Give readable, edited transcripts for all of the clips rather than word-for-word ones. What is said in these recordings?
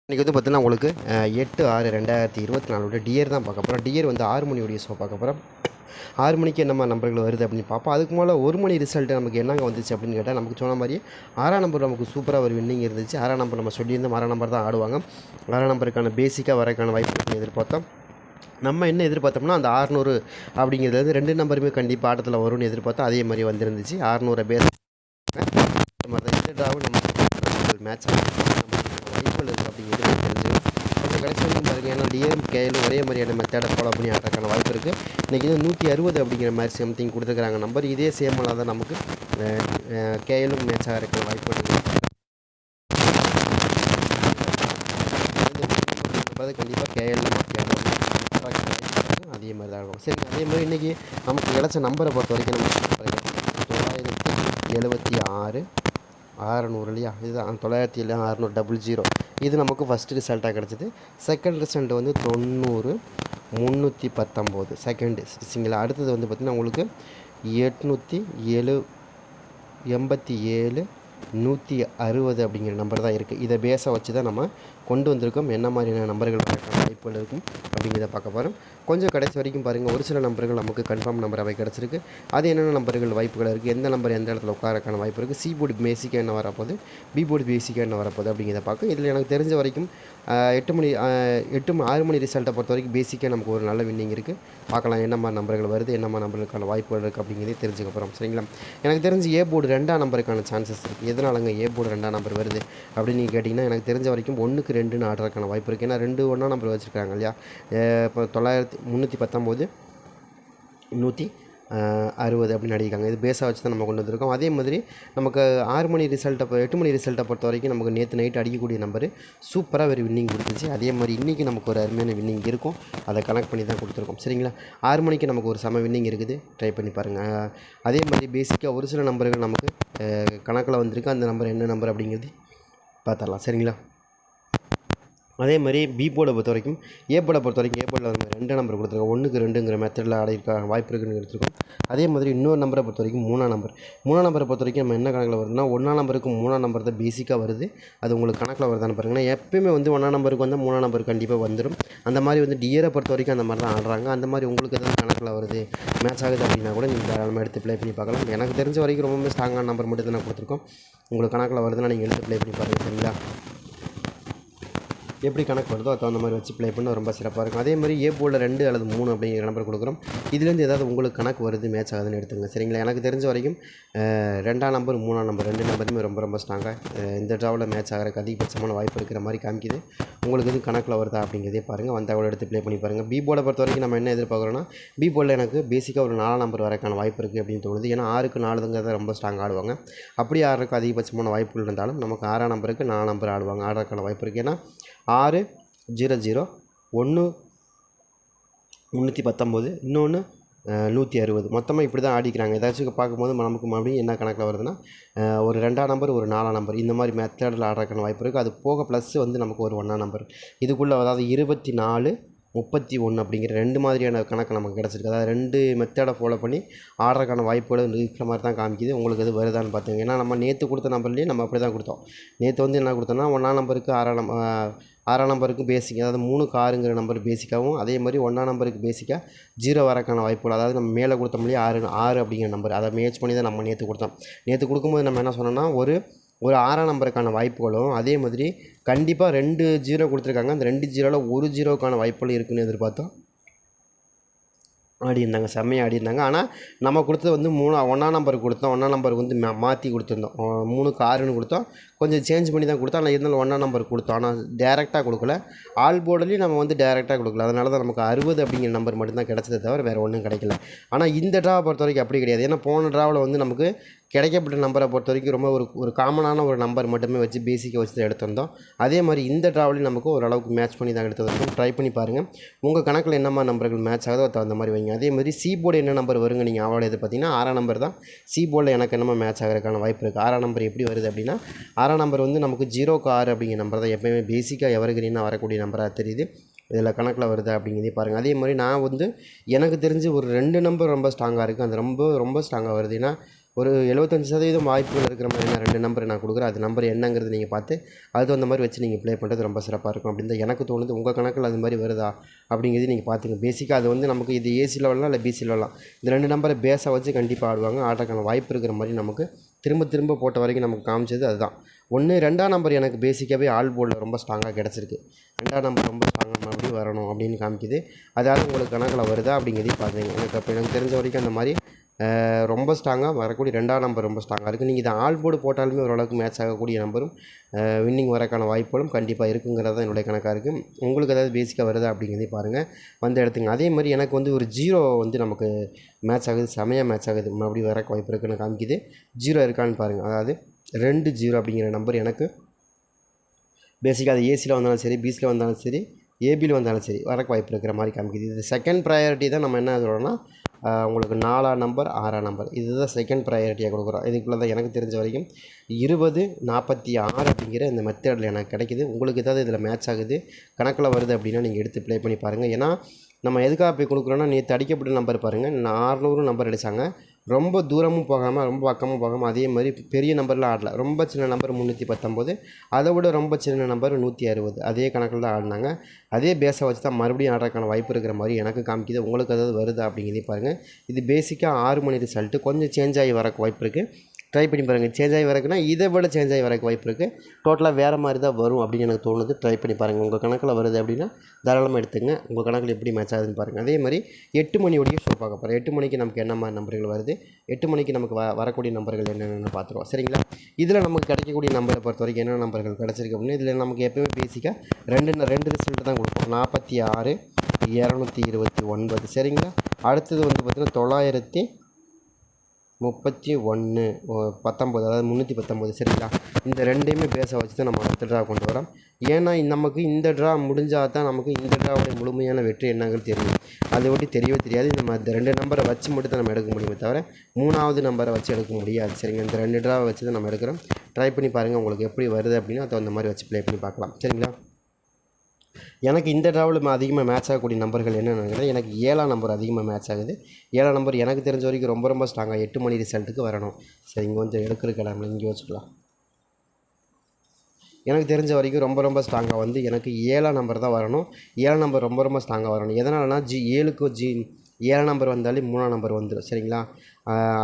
இன்றைக்கி வந்து பார்த்தீங்கன்னா உங்களுக்கு 8/6/2024 டியர் தான் பார்க்க போகிறோம். டியர் வந்து 6 மணியோடைய ஷோ பார்க்க போகிறோம். 6 மணிக்கு என்னம்மா நம்பர்கள் வருது அப்படின்னு பார்ப்போம். அதுக்கு மேலே 1 மணி ரிசல்ட்டு நமக்கு என்னங்க வந்துச்சு அப்படின்னு கேட்டால், நமக்கு சொன்ன மாதிரி 6ஆம் நம்பர் நமக்கு சூப்பராக ஒரு வின்னிங் இருந்துச்சு. 6ஆம் நம்பர் நம்ம சொல்லியிருந்தோம், 6ஆம் நம்பர் தான் ஆடுவாங்க. 6ஆம் நம்பருக்கான பேசிக்காக வரக்கான வாய்ப்பு இருக்குன்னு எதிர்பார்த்தோம். நம்ம என்ன எதிர்பார்த்தோம்னா, அந்த 600 அப்படிங்கிறது 2 நம்பருமே கண்டிப்பாக ஆட்டத்தில் வரும்னு எதிர்பார்த்தோம். அதே மாதிரி வந்துருந்துச்சு. 600 பேஸ் இந்த மாதிரி தான் இந்த ட்ராவும் நம்ம மேட்ச் வாய்ப்புகள் இருக்குது அப்படிங்கிறது தெரிஞ்சுக்கணும். கொஞ்சம் கடைசி வரைக்கும் பாருங்கள், ஏன்னா டிஎம் கேஎலும் ஒரே மாதிரியான மெத்தடை ஃபாலோ பண்ணி ஆடுறதுக்கான வாய்ப்பு இருக்குது. இன்றைக்கி வந்து 160 அப்படிங்கிற மாதிரி சம்திங் கொடுத்துருக்குறாங்க நம்பர். இதே சேமாக தான் நமக்கு கேஎலும் மேட்ச் ஆகிறதுக்கான வாய்ப்பு இருக்குது. கண்டிப்பாக கேஎல்ல மாற்றி ஆடுவாங்க, அதே மாதிரி தான் ஆடுவோம். சரி, அதே மாதிரி இன்றைக்கி நமக்கு கிடச்ச நம்பரை பொறுத்த வரைக்கும் நம்ம 976 600 இல்லையா, இதுதான் 97600 இது நமக்கு ஃபஸ்ட்டு ரிசல்ட்டாக கிடச்சிது. செகண்ட் ரிசல்ட் வந்து 90 319 செகண்டு சரிங்களா. அடுத்தது வந்து பார்த்திங்கன்னா உங்களுக்கு 887 160 அப்படிங்கிற நம்பர் தான் இருக்குது. இதை பேஸை வச்சு தான் நம்ம கொண்டு வந்திருக்கோம். என்ன மாதிரியான நம்பர்கள் வாய்ப்புகள் இருக்கும் அப்படிங்கிறத பார்க்க போகிறோம். கொஞ்சம் கடைசி வரைக்கும் பாருங்கள். ஒரு சில நம்பர்கள் நமக்கு கன்ஃபார்ம் நம்பராகவே கிடச்சிருக்கு. அது என்னென்ன நம்பர்கள் வாய்ப்புகள் இருக்குது, எந்த நம்பர் எந்த இடத்துல உட்காரக்கான வாய்ப்பு இருக்குது, சி போர்டு பேசிக்காக என்ன வரப்போகுது, பி போர்டு பேசிக்காக என்ன வரப்போகுது அப்படிங்கிறத பார்க்க. இதில் எனக்கு தெரிஞ்ச வரைக்கும் 6 மணி ரிசல்ட்டை பொறுத்த வரைக்கும் பேசிக்காக நமக்கு ஒரு நல்ல வின்னிங் இருக்குது. பார்க்கலாம் என்ன மாதிரி நம்பர்கள் வருது, என்ன மாதிரி நம்பர்களுக்கான வாய்ப்புகள் இருக்குது அப்படிங்கிறதே தெரிஞ்சுக்க போகிறோம். சரிங்களா. எனக்கு தெரிஞ்சு ஏ போர்டு 2ஆம் நம்பருக்கான சான்சஸ் இருக்குது. எதனாலங்க ஏ போர்டு 2ஆம் நம்பர் வருது அப்படின்னு நீங்கள் கேட்டிங்கன்னா, எனக்கு தெரிஞ்ச வரைக்கும் 1க்கு 2ன்னு ஆடுறதுக்கான வாய்ப்பு இருக்குது. ஏன்னா 2 1ஆம் நம்பர் வச்சுருக்காங்க இல்லையா. இப்போ 319 160 அப்படின்னு அடிக்காங்க. இது பேஸாக வச்சு தான் நம்ம கொண்டு வந்திருக்கோம். அதே மாதிரி நமக்கு 6 மணி ரிசல்ட்டை 8 மணி ரிசல்ட்டை பொறுத்த வரைக்கும் நமக்கு நேற்று நைட்டு அடிக்கக்கூடிய நம்பர் சூப்பராக ஒரு வின்னிங் கொடுத்துச்சு. அதே மாதிரி இன்றைக்கி நமக்கு ஒரு அருமையான வின்னிங் இருக்கும். அதை கனெக்ட் பண்ணி தான் கொடுத்துருக்கோம். சரிங்களா. 6 மணிக்கு நமக்கு ஒரு செம வின்னிங் இருக்குது, ட்ரை பண்ணி பாருங்கள். அதே மாதிரி பேசிக்காக ஒரு சில நம்பர்கள் நமக்கு கணக்கில் வந்திருக்கு. அந்த நம்பர் என்ன நம்பர் அப்படிங்கிறது பார்த்துடலாம். சரிங்களா. அதே மாதிரி பி போர்டை பொறுத்த வரைக்கும் ஏ போர்டை பொறுத்த வரைக்கும் ஏ போர்டில் நம்ம 2 நம்பர் கொடுத்துருக்கோம். 1க்கு 2ங்கிற மெத்தடில் ஆடிருக்க வாய்ப்பு இருக்குன்னு எடுத்துருக்கோம். அதே மாதிரி இன்னொரு நம்பரை பொறுத்த வரைக்கும் 3ஆம் நம்பரை பொறுத்த வரைக்கும் நம்ம என்ன கணக்கில் வருதுன்னா, 1ஆம் நம்பருக்கு 3ஆம் நம்பர் தான் பேசிக்காக வருது. அது உங்களுக்கு கணக்கில் வருதான்னு பாருங்கன்னா, எப்பயுமே வந்து 1ஆம் நம்பருக்கு வந்து 3ஆம் நம்பர் கண்டிப்பாக வந்துடும். அந்த மாதிரி வந்து டியரை பொறுத்த வரைக்கும் அந்த மாதிரி தான் ஆடுறாங்க. அந்த மாதிரி உங்களுக்கு எதாவது கணக்கில் வருது, மேட்ச் ஆகுது அப்படின்னா கூட நீங்கள் தாராளமாக எடுத்து ப்ளே பண்ணி பார்க்கலாம். எனக்கு தெரிஞ்ச வரைக்கும் ரொம்பவே ஸ்ட்ராங்கான நம்பர் மட்டும் தான் கொடுத்துருக்கோம். உங்களுக்கு கணக்கில் வருதுன்னா நீங்கள் எடுத்து ப்ளே பண்ணி பாருங்கள். சரிங்களா. எப்படி கணக்கு வருதோ அது தகுந்த மாதிரி வச்சு ப்ளே பண்ண ரொம்ப சிறப்பாக இருக்கும். அதே மாதிரி ஏ போர்டில் 2 அல்லது 3 அப்படிங்கிற நம்பர் கொடுக்குறோம். இதுலேருந்து ஏதாவது உங்களுக்கு கணக்கு வருது, மேட்ச் ஆகுதுன்னு எடுத்துங்க. சரிங்களா. எனக்கு தெரிஞ்ச வரைக்கும் 2ஆம் நம்பர் 3ஆம் நம்பர் 2 நம்பருமே ரொம்ப ஸ்ட்ராங்காக இந்த ட்ராவில் மேட்ச் ஆகிறதுக்கு அதிகபட்சமான வாய்ப்பு இருக்கிற மாதிரி காமிக்குது. உங்களுக்கு இது கணக்கில் வருதா அப்படிங்கிறதே பாருங்கள். வந்தால் கூட எடுத்து ப்ளே பண்ணி பாருங்கள். பி போர்டை பொறுத்த வரைக்கும் நம்ம என்ன எதிர்பார்க்குறோன்னா, பி போர்டில் எனக்கு பேசிக்காக ஒரு 4ஆம் நம்பர் வரக்கான வாய்ப்பு இருக்குது அப்படின்னு தோணுது. ஏன்னா 6க்கு 4ங்கிறத ரொம்ப ஸ்ட்ராங் ஆடுவாங்க. அப்படி ஆடுறதுக்கு அதிகபட்சமான வாய்ப்புகள் இருந்தாலும் நமக்கு 6ஆம் நம்பருக்கு 4ஆம் நம்பர் ஆடுறதுக்கான வாய்ப்பு இருக்குது. ஏன்னா 6 00 1 319 இன்னொன்று 160 மொத்தமாக இப்படி தான் ஆடிக்கிறாங்க. ஏதாச்சும் பார்க்கும்போது நமக்கு மறுபடியும் என்ன கணக்கில் வருதுன்னா, ஒரு 2ஆம் நம்பர் ஒரு 4ஆம் நம்பர் இந்த மாதிரி மெத்தடில் ஆடுறதுக்கான வாய்ப்பு இருக்குது. அது போக ப்ளஸ் வந்து நமக்கு ஒரு 1ஆம் நம்பர் இதுக்குள்ளே, அதாவது 24 31 அப்படிங்கிற 2 மாதிரியான கணக்கு நமக்கு கிடச்சிருக்கு. அதாவது 2 மெத்தடை ஃபாலோ பண்ணி ஆடுறதுக்கான வாய்ப்புகள் இருக்கிற மாதிரி தான் காமிக்குது. உங்களுக்கு எது வருதான்னு பார்த்துங்க. ஏன்னா நம்ம நேற்று கொடுத்த நம்பர்லேயே நம்ம அப்படி தான் கொடுத்தோம். நேற்று வந்து என்ன கொடுத்தோம்னா, 1ஆம் நம்பருக்கு 6ஆம் நம்பருக்கு பேசிக், அதாவது 3க்கு 6ங்கிற நம்பர் பேசிக்காகவும், அதே மாதிரி 1ஆம் நம்பருக்கு பேசிக்காக 0 வரக்கான வாய்ப்புகள், அதாவது நம்ம மேலே கொடுத்தோம்லையே 6 அப்படிங்கிற நம்பர் அதை மேட்ச் பண்ணி தான் நம்ம நேற்று கொடுத்தோம். நேற்று கொடுக்கும்போது நம்ம என்ன சொன்னோம்னா, ஒரு 6ஆம் நம்பருக்கான வாய்ப்புகளும், அதே மாதிரி கண்டிப்பாக 2 0 கொடுத்துருக்காங்க. அந்த 2 0ல் ஒரு 0க்கான வாய்ப்புகளும் இருக்குன்னு எதிர்பார்த்தோம். ஆடியிருந்தாங்க, செம்மையாக ஆடியிருந்தாங்க. ஆனால் நம்ம கொடுத்தது வந்து 1ஆம் நம்பருக்கு கொடுத்தோம். 1ஆம் நம்பருக்கு வந்து மாற்றி கொடுத்துருந்தோம். 3க்கு 6ன்னு கொடுத்தோம். கொஞ்சம் சேஞ்ச் பண்ணி தான் கொடுத்தோம். ஆனால் இருந்தாலும் 1ஆம் நம்பர் கொடுத்தோம். ஆனால் டேரெக்டாக கொடுக்கல. ஆல் போர்டுலேயும் நம்ம வந்து டேரெக்டாக கொடுக்கல. அதனால தான் நமக்கு 60 அப்படிங்கிற நம்பர் மட்டும்தான் கிடச்சதே தவிர வேறு ஒன்றும் கிடைக்கல. ஆனால் இந்த ட்ராவை பொறுத்த வரைக்கும் அப்படி கிடையாது. ஏன்னா போன ட்ராவில் வந்து நமக்கு கிடைக்கப்பட்ட நம்பரை பொறுத்த வரைக்கும் ரொம்ப ஒரு காமனான ஒரு நம்பர் மட்டுமே வச்சு பேசிக்காக வச்சு தான் எடுத்திருந்தோம். அதே மாதிரி இந்த ட்ராவலையும் நமக்கு ஓரளவுக்கு மேட்ச் பண்ணி தான் எடுத்துருந்தோம். ட்ரை பண்ணி பாருங்கள். உங்கள் கணக்கில் என்ன மாதிரி நம்பர்கள் மேட்ச் ஆகுதோ தகுந்த மாதிரி வைங்க. அதே மாதிரி சி போர்டு என்ன நம்பர் வருங்க நீங்கள் அவ்வளோ இது பார்த்தீங்கன்னா 6ஆம் நம்பர் தான். சி போர்டில் எனக்கு என்னமோ மேட்ச் ஆகிறதுக்கான வாய்ப்பு இருக்குது. 6ஆம் நம்பர் எப்படி வருது அப்படின்னா, 6ஆம் நம்பர் வந்து நமக்கு 0க்கு 6 அப்படிங்கிற நம்பர் தான் எப்போயுமே பேசிக்காக எவர்கிரீனாக வரக்கூடிய நம்பராக தெரியுது. இதில் கணக்கில் வருது அப்படிங்கிறதே பாருங்கள். அதே மாதிரி நான் வந்து எனக்கு தெரிஞ்சு ஒரு 2 நம்பர் ரொம்ப ஸ்ட்ராங்காக இருக்குது. அது ரொம்ப ஸ்ட்ராங்காக வருது. ஏன்னா ஒரு 75% வாய்ப்புகள் இருக்கிற மாதிரியான 2 நம்பர் நான் கொடுக்குறேன். அது நம்பர் என்னங்கிறது நீங்கள் பார்த்து அது தகுந்த மாதிரி வச்சு நீங்கள் ப்ளே பண்ணுறது ரொம்ப சிறப்பாக இருக்கும் அப்படின்னு தான் எனக்கு தோணுது. உங்கள் கணக்கில் அது மாதிரி வருதா அப்படிங்கிறது நீங்கள் பார்த்துங்க. பேசிக்காக அது வந்து நமக்கு இது ஏசியில் வரலாம் இல்லை பிசியில் வரலாம். இந்த 2 நம்பரை பேஸாக வச்சு கண்டிப்பாக ஆடுவாங்க. ஆடுறதுக்கான வாய்ப்பு இருக்கிற மாதிரி நமக்கு திரும்ப போட்ட வரைக்கும் நமக்கு காமிச்சது அதுதான். 2ஆம் நம்பர் எனக்கு பேசிக்காகவே ஆல் போர்டில் ரொம்ப ஸ்ட்ராங்காக கிடச்சிருக்கு. 2ஆம் நம்பர் ரொம்ப ஸ்ட்ராங்காக மறுபடியும் வரணும் அப்படின்னு காமிக்குது. அதாவது உங்களுக்கு கணக்கில் வருதா அப்படிங்கிறதையும் பார்த்துங்க. எனக்கு தெரிஞ்ச வரைக்கும் அந்த மாதிரி ரொம்ப ஸ்ட்ராங்காக வரக்கூடிய 2ஆம் நம்பர் ரொம்ப ஸ்ட்ராங்காக இருக்குது. நீங்கள் இதை ஆல் போர்டு போட்டாலுமே ஓரளவுக்கு மேட்ச் ஆகக்கூடிய நம்பரும் வின்னிங் வரக்கான வாய்ப்புகளும் கண்டிப்பாக இருக்குங்கிறது தான் என்னுடைய கணக்காக இருக்குது. உங்களுக்கு ஏதாவது பேசிக்காக வருதா அப்படிங்கிறதையும் பாருங்கள், வந்து எடுத்துங்க. அதே மாதிரி எனக்கு வந்து ஒரு 0 வந்து நமக்கு மேட்ச் ஆகுது, செமையாக மேட்ச் ஆகுது, மறுபடியும் வரக்கு வாய்ப்பு இருக்குன்னு காமிக்குது. 0 இருக்கான்னு பாருங்கள். அதாவது 2-0 அப்படிங்கிற நம்பர் எனக்கு பேசிக்காக அது ஏசியில் வந்தாலும் சரி, பிசியில் வந்தாலும் சரி, ஏபியில் வந்தாலும் சரி வரக்கு வாய்ப்பு இருக்கிற மாதிரி காமிக்குது. இது செகண்ட் ப்ரையாரிட்டி தான் நம்ம என்ன சொல்கிறோன்னா உங்களுக்கு 4ஆம் நம்பர் 6ஆம் நம்பர் இதுதான் செகண்ட் ப்ரையாரிட்டியாக கொடுக்குறோம். இதுக்குள்ளே தான் எனக்கு தெரிஞ்ச வரைக்கும் 20-46 அப்படிங்கிற இந்த மெத்தடில் எனக்கு கிடைக்கிது. உங்களுக்கு ஏதாவது இதில் மேட்ச் ஆகுது கணக்கில் வருது அப்படின்னா நீங்கள் எடுத்து ப்ளே பண்ணி பாருங்கள். ஏன்னா நம்ம எதுக்காக போய் கொடுக்குறோன்னா நேற்று அடிக்கப்பட்ட நம்பர் பாருங்கள், 400 நம்பர் அடித்தாங்க. ரொம்ப தூரமும் போகாமல் ரொம்ப பக்கமும் போகாமல் அதே மாதிரி பெரிய நம்பரில் ஆடல. ரொம்ப சின்ன நம்பர் 319, அதை விட ரொம்ப சின்ன நம்பர் 160. அதே கணக்கில் தான் ஆடினாங்க. அதே பேஸை வச்சு தான் மறுபடியும் ஆடுறதுக்கான வாய்ப்பு இருக்கிற மாதிரி எனக்கு காமிக்குது. உங்களுக்கு ஏதாவது வருதா அப்படிங்கிறதையும் பாருங்கள். இது பேசிக்காக 6 மணி ரிசல்ட்டு கொஞ்சம் சேஞ்ச் ஆகி வரக்கு வாய்ப்பு இருக்குது. ட்ரை பண்ணி பாருங்கள். சேஞ்ச் ஆகி வரக்குன்னா இதை விட சேஞ்ச் ஆகி வரக்கு வாய்ப்பு இருக்குது. டோட்டலாக வேறு மாதிரி தான் வரும் அப்படின்னு எனக்கு தோணுது. ட்ரை பண்ணி பாருங்கள். உங்கள் கணக்கில் வருது அப்படின்னா தாராளமாக எடுத்துங்க. உங்கள் கணக்கில் எப்படி மேட்ச் ஆகுதுன்னு பாருங்கள். அதே மாதிரி 8 மணியோடைய ஷோ பார்க்க போகிறேன். 8 மணிக்கு நமக்கு என்ன மாதிரி நம்பர்கள் வருது, 8 மணிக்கு நமக்கு வரக்கூடிய நம்பர்கள் என்னென்னு பார்த்துருவோம். சரிங்களா? இதில் நமக்கு கிடைக்கக்கூடிய நம்பரை பொறுத்த வரைக்கும் என்ன நம்பர்கள் கிடச்சிருக்கு அப்படின்னா இதில் நமக்கு எப்போயுமே பேசிக்காக 2 ரிசல்ட்டு தான் கொடுப்போம். 46, 229. சரிங்களா? அடுத்தது வந்து பார்த்திங்கன்னா 931, 19, அதாவது 319. சரிங்களா? இந்த 2யுமே பேஸை வச்சு தான் நம்ம அடுத்த ட்ரா கொண்டு வரோம். ஏன்னா நமக்கு இந்த ட்ரா முடிஞ்சால் தான் நமக்கு இந்த ட்ராவுடைய முழுமையான வெற்றி என்னங்கிறது தெரியும். அதை ஒட்டி தெரியவே தெரியாது. நம்ம இந்த 2 நம்பரை வச்சு மட்டும் தான் நம்ம எடுக்க முடியுமே தவிர 3ஆவது நம்பரை வச்சு எடுக்க முடியாது. சரிங்க? இந்த 2 ட்ராவை வச்சு தான் நம்ம எடுக்கிறோம். ட்ரை பண்ணி பாருங்கள். உங்களுக்கு எப்படி வருது அப்படின்னா அதை அந்த மாதிரி வச்சு ப்ளே பண்ணி பார்க்கலாம். சரிங்களா? எனக்கு இந்த ட்ராவில் அதிகமாக மேட்ச் ஆகக்கூடிய நம்பர்கள் என்னென்னு எனக்கு 7ஆம் நம்பர் அதிகமாக மேட்ச் ஆகுது. 7ஆம் நம்பர் எனக்கு தெரிஞ்ச வரைக்கும் ரொம்ப ஸ்ட்ராங்காக 8 மணி ரிசல்ட்டுக்கு வரணும். சரி, இங்கே வந்து எடுக்கிற கிளம்பல இங்கே வச்சுக்கலாம். எனக்கு தெரிஞ்ச வரைக்கும் ரொம்ப ஸ்ட்ராங்காக வந்து எனக்கு 7ஆம் நம்பர் தான் வரணும். 7ஆம் நம்பர் ரொம்ப ஸ்ட்ராங்காக வரணும். எதனாலனா 7ஆம் நம்பர் வந்தாலே 3ஆம் நம்பர் வந்துடும். சரிங்களா?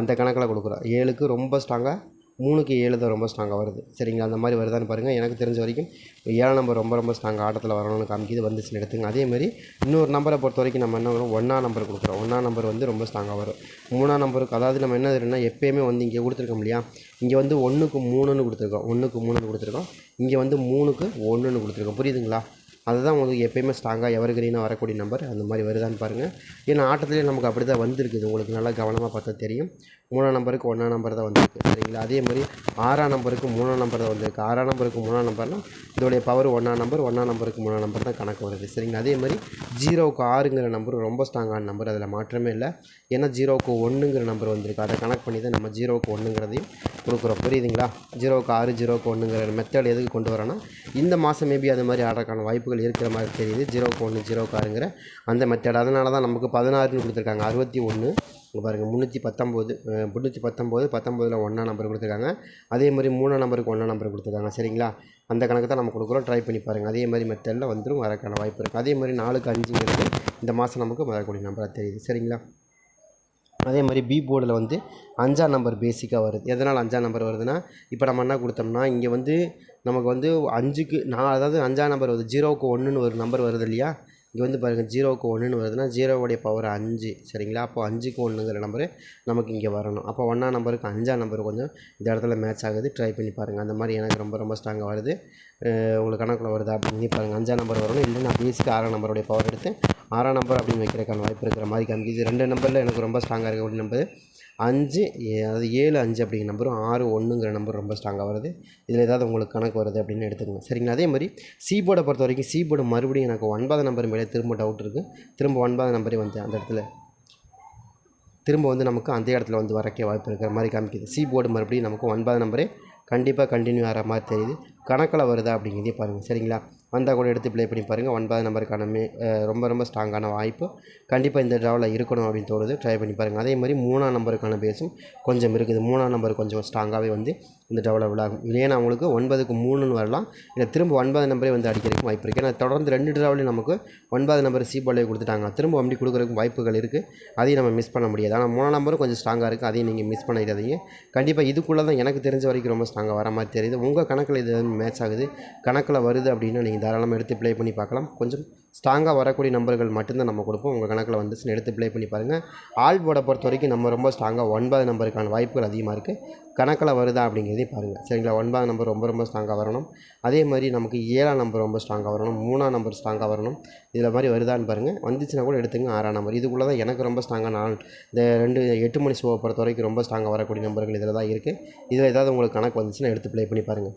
அந்த கணக்கில் கொடுக்குறோம். 7க்கு ரொம்ப ஸ்ட்ராங்காக, 3க்கு 7 தான் ரொம்ப ஸ்ட்ராங்காக வருது. சரிங்களா? அந்த மாதிரி வருதான்னு பாருங்கள். எனக்கு தெரிஞ்ச வரைக்கும் 7ஆம் நம்பர் ரொம்ப ஸ்ட்ராங்காக ஆட்டத்தில் வரணும்னு காமிக்கிது. வந்துச்சுன்னு எடுத்துங்க. அதேமாதிரி இன்னொரு நம்பரை பொறுத்த வரைக்கும் நம்ம என்ன பண்ணுறோம், 1ஆம் நம்பர் கொடுக்குறோம். 1ஆம் நம்பர் வந்து ரொம்ப ஸ்ட்ராங்காக வரும். 3ஆம் நம்பருக்கு அதாவது நம்ம என்ன இருக்குன்னா எப்போயுமே வந்து இங்கே கொடுத்துருக்கோம் இல்லையா, இங்கே வந்து 1க்கு 3ன்னு கொடுத்துருக்கோம். 1க்கு 3ன்னு கொடுத்துருக்கோம். இங்கே வந்து 3க்கு 1ன்னு கொடுத்துருக்கோம். புரியுதுங்களா? அதுதான் உங்களுக்கு எப்போயுமே ஸ்ட்ராங்காக எவர்கிரீனாக வரக்கூடிய நம்பர். அந்த மாதிரி வருதான்னு பாருங்கள். ஏன்னா ஆட்டத்துலேயே நமக்கு அப்படி தான் வந்திருக்குது. உங்களுக்கு நல்லா கவனமாக பார்த்தா தெரியும். 3ஆம் நம்பருக்கு 1ஆம் நம்பர் தான் வந்திருக்கு. சரிங்களா? அதே மாதிரி 6ஆம் நம்பருக்கு 3ஆம் நம்பர் தான் வந்திருக்கு. 6ஆம் நம்பருக்கு 3ஆம் நம்பர்னால் இதோடைய பவர் 1ஆம் நம்பர், 1ஆம் நம்பருக்கு 3ஆம் நம்பர் தான் கணக்கு வருது. சரிங்களா? அதே மாதிரி 0க்கு 6ங்கிற நம்பர் ரொம்ப ஸ்ட்ராங்கான நம்பர். அதில் மாற்றமே இல்லை. ஏன்னா 0க்கு 1ங்கிற நம்பர் வந்திருக்கு. அதை கணக்கு பண்ணி தான் நம்ம 0க்கு 1ங்கிறதையும் கொடுக்குறோம். புரியுதுங்களா? 0க்கு 6, 0க்கு 1ங்கிற மெத்தட் எதுக்கு கொண்டு வரோன்னா இந்த மாதம் மேபி அது மாதிரி ஆடுறதுக்கான வாய்ப்புகள் இருக்கிற மாதிரி தெரியுது. 0க்கு 1, 0க்கு 6ங்கிற அந்த மெத்தட். அதனால தான் நமக்கு 16ன்னு கொடுத்துருக்காங்க. 61 இங்கே பாருங்கள், 319, 19ல் 1ஆம் நம்பர் கொடுத்துருக்காங்க. அதே மாதிரி 3ஆம் நம்பருக்கு 1ஆம் நம்பர் கொடுத்துருக்காங்க. சரிங்களா? அந்த கணக்கு தான் நம்ம கொடுக்குறோம். ட்ரை பண்ணி பாருங்கள். அதே மாதிரி மெத்தடில் வந்துடும், வரக்கான வாய்ப்பு இருக்குது. அதே மாதிரி 4க்கு 5ங்கிறது இந்த மாதம் நமக்கு வரக்கூடிய நம்பராக தெரியுது. சரிங்களா? அதே மாதிரி பி போர்டில் வந்து 5ஆம் நம்பர் பேசிக்காக வருது. எதனால் 5ஆம் நம்பர் வருதுன்னா, இப்போ நம்ம என்ன கொடுத்தோம்னா இங்கே வந்து நமக்கு வந்து 5க்கு அதாவது 5ஆம் நம்பர் வருது. 0க்கு 1ன்னு ஒரு நம்பர் வருது இல்லையா? இங்கே வந்து பாருங்கள், 0க்கு 1ன்னு வருதுன்னா 0வுடைய பவர் 5. சரிங்களா? அப்போ 5க்கு 1ங்கிற நம்பரு நமக்கு இங்கே வரணும். அப்போ 1ஆம் நம்பருக்கு 5ஆம் நம்பர் கொஞ்சம் இந்த இடத்துல மேட்ச் ஆகுது. ட்ரை பண்ணி பாருங்கள். அந்த மாதிரி எனக்கு ரொம்ப ஸ்ட்ராங்காக வருது. உங்களுக்கு கணக்கில் வருதா அப்படின்னு பாருங்கள். 5ஆம் நம்பர் வரணும். இல்லை நான் பேசிக்கு 6ஆம் நம்பருடைய பவர் எடுத்து 6ஆம் நம்பர் அப்படின்னு வைக்கிறதுக்கான வாய்ப்பு இருக்கிற மாதிரி காமிக்குது. 2 நம்பரில் எனக்கு ரொம்ப ஸ்ட்ராங்காக இருக்கக்கூடிய நம்பர் 5, அதாவது 7, 5 அப்படிங்கிற நம்பரும் 6, 1ங்கிற நம்பர் ரொம்ப ஸ்ட்ராங்காக வருது. இதில் ஏதாவது உங்களுக்கு கணக்கு வருது அப்படின்னு எடுத்துக்கோங்க. சரிங்களா? அதே மாதிரி சி போர்டை பொறுத்த வரைக்கும் சி போர்டு மறுபடியும் எனக்கு 9ஆம் நம்பர் மேலே திரும்ப டவுட் இருக்குது. திரும்ப 9ஆம் நம்பரே வந்து அந்த இடத்துல திரும்ப வந்து நமக்கு அந்த இடத்துல வந்து வரக்கே வாய்ப்பு இருக்கிற மாதிரி காமிக்குது. சி போர்டு மறுபடியும் நமக்கு 9ஆம் நம்பரே கண்டிப்பாக கண்டினியூ ஆகிற மாதிரி தெரியுது. கணக்கில் வருதா அப்படிங்கிறதே பாருங்கள். சரிங்களா? வந்தால் கூட எடுத்து ப்ளே பண்ணி பாருங்கள். 9 நம்பருக்கான ரொம்ப ரொம்ப ஸ்ட்ராங்கான வாய்ப்பு கண்டிப்பாக இந்த ட்ராவில் இருக்கணும் அப்படின்னு தோணுது. ட்ரை பண்ணி பாருங்கள். அதே மாதிரி 3ஆம் நம்பருக்கான பேஸும் கொஞ்சம் இருக்குது. 3ஆம் நம்பர் கொஞ்சம் ஸ்ட்ராங்காகவே வந்து இந்த ட்ராவில் விளாகும். ஏன்னா அவங்களுக்கு 9க்கு 3ன்னு வரலாம், இல்லை திரும்ப 9 நம்பரே வந்து அடிக்கிறதுக்கு வாய்ப்பு இருக்குது. ஏன்னா தொடர்ந்து 2 ட்ராவிலையும் நமக்கு 9 நம்பர் சி பாலே கொடுத்துட்டாங்க. திரும்ப அப்படி கொடுக்குறதுக்கு வாய்ப்புகள் இருக்குது. அதையும் நம்ம மிஸ் பண்ண முடியாது. ஆனால் 3ஆம் நம்பரும் கொஞ்சம் ஸ்ட்ராங்காக இருக்குது. அதையும் நீங்கள் மிஸ் பண்ணிடாதீங்க. கண்டிப்பாக இதுக்குள்ளே தான் எனக்கு தெரிஞ்ச வரைக்கும் ரொம்ப ஸ்ட்ராங்காக வர மாதிரி தெரியுது. உங்கள் கணக்கில் இது மேட்ச் ஆகுது, கணக்கில் வருது அப்படின்னா நீங்கள் தாராளமாக எடுத்து ப்ளே பண்ணி பார்க்கலாம். கொஞ்சம் ஸ்ட்ராங்காக வரக்கூடிய நம்பர்கள் மட்டும்தான் நம்ம கொடுப்போம். உங்கள் கணக்கில் வந்துச்சுன்னு எடுத்து ப்ளே பண்ணி பாருங்கள். ஆல் போர்டை பொறுத்த வரைக்கும் நம்ம ரொம்ப ஸ்ட்ராங்காக 9 நம்பருக்கான வாய்ப்புகள் அதிகமாக இருக்குது. கணக்கில் வருதா அப்படிங்கிறதையும் பாருங்கள். சரிங்களா? 9 நம்பர் ரொம்ப ரொம்ப ஸ்ட்ராங்காக வரணும். அதே மாதிரி நமக்கு 7ஆம் நம்பர் ரொம்ப ஸ்ட்ராங்காக வரணும். 3ஆம் நம்பர் ஸ்ட்ராங்காக வரணும். இதில் மாதிரி வருதான்னு பாருங்கள். வந்துச்சுன்னா கூட எடுத்துங்க. 6ஆம் நம்பர் இதுக்குள்ளே தான் எனக்கு ரொம்ப ஸ்ட்ராங்காக இந்த 8 மணி ஷோவை பொறுத்த வரைக்கும் ரொம்ப ஸ்ட்ராங்காக வரக்கூடிய நம்பர்கள் இதில் தான் இருக்குது. இதில் ஏதாவது உங்களுக்கு கணக்கு வந்துச்சுன்னா எடுத்து ப்ளே பண்ணி பாருங்கள்.